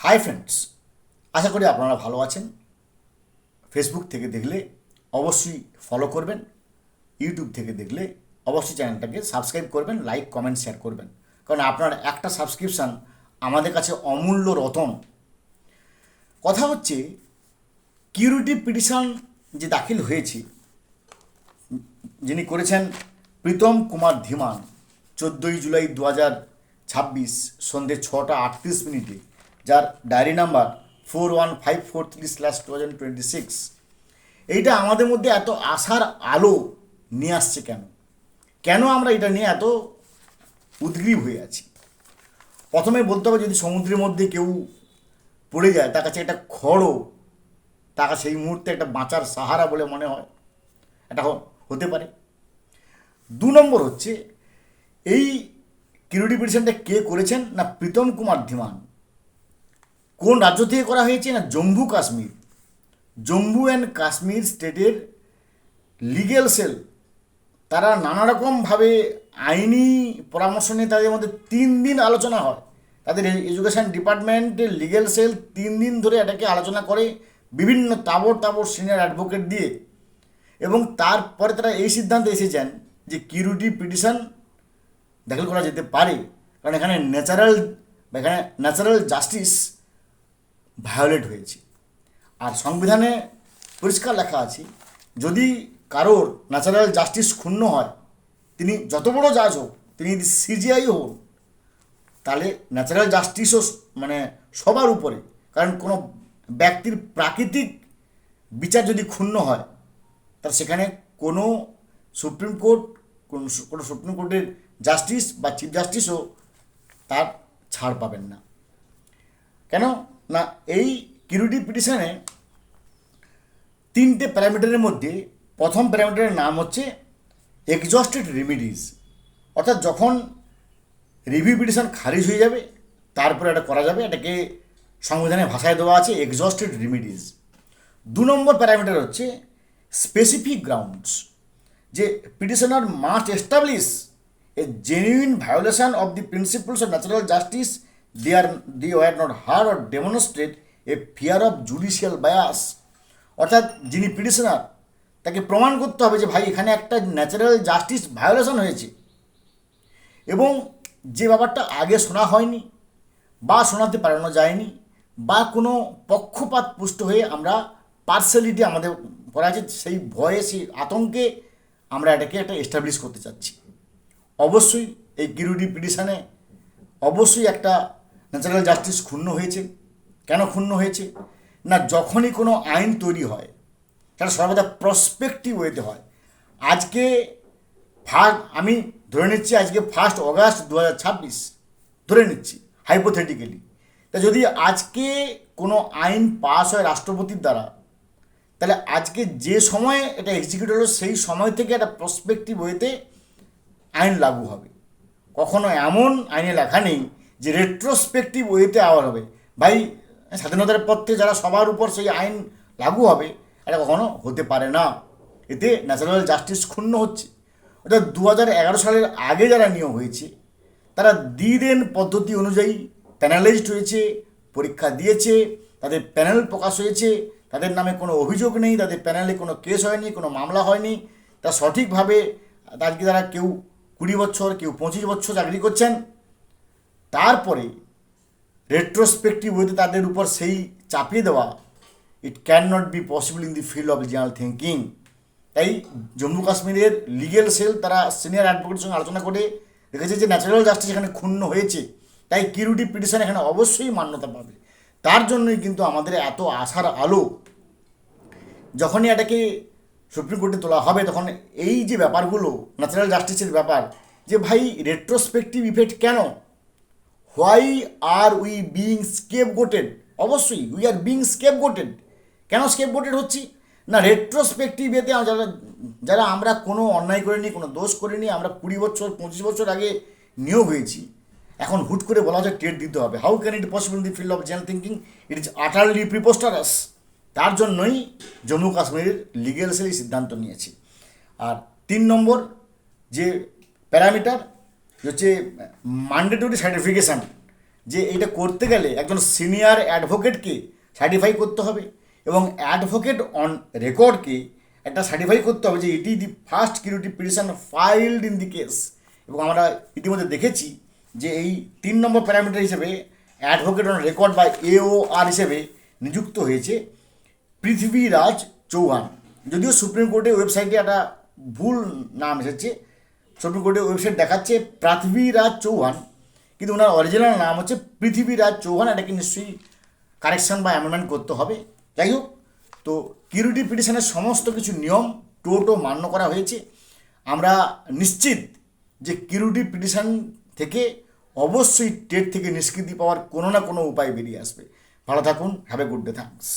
Hi friends, আশা করি আপনারা ভালো আছেন। ফেসবুক থেকে দেখলে অবশ্যই ফলো করবেন, ইউটিউব থেকে দেখলে অবশ্যই চ্যানেলটাকে সাবস্ক্রাইব করবেন, লাইক কমেন্ট শেয়ার করবেন, কারণ আপনার একটা সাবস্ক্রিপশান আমাদের কাছে অমূল্য রতন। কথা হচ্ছে কিউরিটি পিটিশন যে দাখিল হয়েছে, যিনি করেছেন প্রীতম কুমার ধীমান, 14 জুলাই 2026 সন্ধ্যে 6:38, যার ডায়েরি নাম্বার 41543/2026। এইটা আমাদের মধ্যে এত আশার আলো নিয়ে আসছে কেন? কেন আমরা এটা নিয়ে এত উদ্গ্রীব হয়ে আছি? প্রথমে বলতে হবে, যদি সমুদ্রের মধ্যে কেউ পড়ে যায়, তার কাছে একটা খড়ও তাকে সেই মুহূর্তে একটা বাঁচার সাহারা বলে মনে হয়। এটা হতে পারে। 2 নম্বর হচ্ছে, এই কিউরিটি পিটিশনটা কে করেছেন? না প্রীতম কুমার ধীমান। কোন রাজ্য থেকে করা হয়েছে? না জম্মু কাশ্মীর। জম্মু অ্যান্ড কাশ্মীর স্টেটের লিগ্যাল সেল, তারা নানা রকমভাবে আইনি পরামর্শ নিয়ে তাদের মধ্যে 3 দিন আলোচনা হয়। তাদের এডুকেশন ডিপার্টমেন্টের লিগ্যাল সেল 3 দিন ধরে এটাকে আলোচনা করে, বিভিন্ন তাবড় তাবড় সিনিয়র অ্যাডভোকেট দিয়ে, এবং তারপরে তারা এই সিদ্ধান্তে এসেছেন যে কিউরিটি পিটিশন দাখিল করা যেতে পারে, কারণ এখানে ন্যাচারাল জাস্টিস ভায়োলেট হয়েছে। আর সংবিধানে পরিষ্কার লেখা আছে, যদি কারোর ন্যাচারাল জাস্টিস ক্ষুণ্ণ হয়, তিনি যত বড় জাজ হোক, তিনি যদি সিজিআই হোক, তাহলে ন্যাচারাল জাস্টিসও মানে সবার উপরে। কারণ কোনো ব্যক্তির প্রাকৃতিক বিচার যদি ক্ষুণ্ণ হয়, তাহলে সেখানে কোনো সুপ্রিম কোর্ট, কোনো সুপ্রিম কোর্টের জাস্টিস বা চিফ জাস্টিসও তার ছাড় পাবেন না। কেন না, এই কিউরিটি পিটিশনে 3টে প্যারামিটারের মধ্যে প্রথম প্যারামিটারের নাম হচ্ছে এক্সজস্টেড রেমিডিজ, অর্থাৎ যখন রিভিউ পিটিশন খারিজ হয়ে যাবে তারপরে এটা করা যাবে। এটাকে সংবিধানে ভাষায় দেওয়া আছে এক্সজস্টেড রেমিডিজ। 2 নম্বর প্যারামিটার হচ্ছে স্পেসিফিক গ্রাউন্ডস, যে petitioner must establish a genuine violation of the principles of natural justice, they were not heard or demonstrate a fear of judicial bias. অর্থাৎ যিনি পিটিশনার, তাকে প্রমাণ করতে হবে যে ভাই এখানে একটা ন্যাচারাল জাস্টিস ভায়োলেশন হয়েছে, এবং যে ব্যাপারটা আগে শোনা হয়নি বা শোনাতে পারানো যায়নি, বা কোনো পক্ষপাত পুষ্ট হয়ে আমরা পার্সিয়ালিটি আমাদের করা আছে, সেই ভয়ে সেই আতঙ্কে আমরা এটাকে একটা এস্টাবলিশ করতে চাচ্ছি। অবশ্যই এই কিউরিটি পিটিশনে অবশ্যই একটা ন্যাচারাল জাস্টিস ক্ষুণ্ণ হয়েছে। কেন ক্ষুণ্ণ হয়েছে? না যখনই কোনো আইন তৈরি হয়, সেটা সর্বদা প্রসপেক্টিভ ওয়েতে হয়। আজকে আমি ধরে নিচ্ছি আজকে 1 আগস্ট 2026, ধরে নিচ্ছি হাইপোথেটিক্যালি। তা যদি আজকে কোনো আইন পাস হয় রাষ্ট্রপতির দ্বারা, তাহলে আজকে যে সময়ে এটা এক্সিকিউট হলো, সেই সময় থেকে একটা প্রসপেক্টিভ ওয়েতে আইন লাগু হবে। কখনো এমন আইনে লেখা নেই যে রেট্রোস্পেক্টিভ ওয়েতে আবার হবে। ভাই, স্বাধীনতার পর থেকে যারা সবার উপর সেই আইন লাগু হবে, এটা কখনো হতে পারে না। এতে ন্যাচারাল জাস্টিস ক্ষুণ্ণ হচ্ছে। অর্থাৎ 2011 সালের আগে যারা নিয়োগ হয়েছে, তারা দ্বিদেন পদ্ধতি অনুযায়ী প্যানেলাইজড হয়েছে, পরীক্ষা দিয়েছে, তাদের প্যানেল প্রকাশ হয়েছে, তাদের নামে কোনো অভিযোগ নেই, তাদের প্যানেলে কোনো কেস হয়নি, কোনো মামলা হয়নি। তা সঠিকভাবে আজকে তারা কেউ 20 বছর, কেউ 25 বছর চাকরি করছেন। তারপরে রেট্রোস্পেক্টিভ ওয়েতে তাদের উপর সেই চাপিয়ে দেওয়া, it can not be possible in the field of general thinking. তাই জম্মু কাশ্মীরের লিগেল সেল তারা সিনিয়র অ্যাডভোকেটের সঙ্গে আলোচনা করে দেখেছে যে ন্যাচারাল জাস্টিস এখানে ক্ষুণ্ণ হয়েছে, তাই কিউরিটি পিটিশন এখানে অবশ্যই মান্যতা পাবে। তার জন্যই কিন্তু আমাদের এত আশার আলো। যখনই এটাকে সুপ্রিম কোর্টে তোলা হবে, তখন এই যে ব্যাপারগুলো ন্যাচারাল জাস্টিসের ব্যাপার, যে ভাই রেট্রোস্পেক্টিভ ইফেক্ট কেন, হোয়াই আর উই বিং স্কেপগোটেড? অবশ্যই উই আর বিং স্কেপগোটেড। কেন স্কেপগোটেড হচ্ছি? না রেট্রোস্পেক্টিভ এতে যারা যারা আমরা কোনো অন্যায় করিনি, কোনো দোষ করিনি, আমরা 20 বছর 25 বছর আগে নিয়োগ হয়েছি, এখন হুট করে বলা হচ্ছে টেট দিতে হবে। How can it possible in the field of general thinking? It is utterly preposterous. তার জন্যই জম্মু কাশ্মীরের লিগেল সেল এই সিদ্ধান্ত নিয়েছে। আর 3 নম্বর যে প্যারামিটার হচ্ছে ম্যান্ডেটরি সার্টিফিকেশান, যে এটা করতে গেলে একজন সিনিয়র অ্যাডভোকেটকে সার্টিফাই করতে হবে এবং অ্যাডভোকেট অন রেকর্ডকে একটা সার্টিফাই করতে হবে যে এটি the first curative petition filed in the case. এবং আমরা ইতিমধ্যে দেখেছি যে এই 3 নম্বর প্যারামিটার হিসেবে অ্যাডভোকেট অন রেকর্ড বা AOR হিসেবে নিযুক্ত হয়েছে পৃথ্বীরাজ চৌহান। যদিও সুপ্রিম কোর্টের ওয়েবসাইটে একটা ভুল নাম এসেছে, সুপ্রিম কোর্টের ওয়েবসাইট দেখাচ্ছে পৃথ্বীরাজ চৌহান, কিন্তু ওনার অরিজিনাল নাম হচ্ছে পৃথ্বীরাজ চৌহান। এটাকে নিশ্চয়ই কারেকশন বা অ্যামেন্ডমেন্ট করতে হবে। যাই হোক, তো কিউরিটি পিটিশনের সমস্ত কিছু নিয়ম টোটো মান্য করা হয়েছে। আমরা নিশ্চিত যে কিউরিটি পিটিশন থেকে অবশ্যই টেট থেকে নিষ্কৃতি পাওয়ার কোনো না কোনো উপায় বেরিয়ে আসবে। ভালো থাকুন, have a good day, thanks.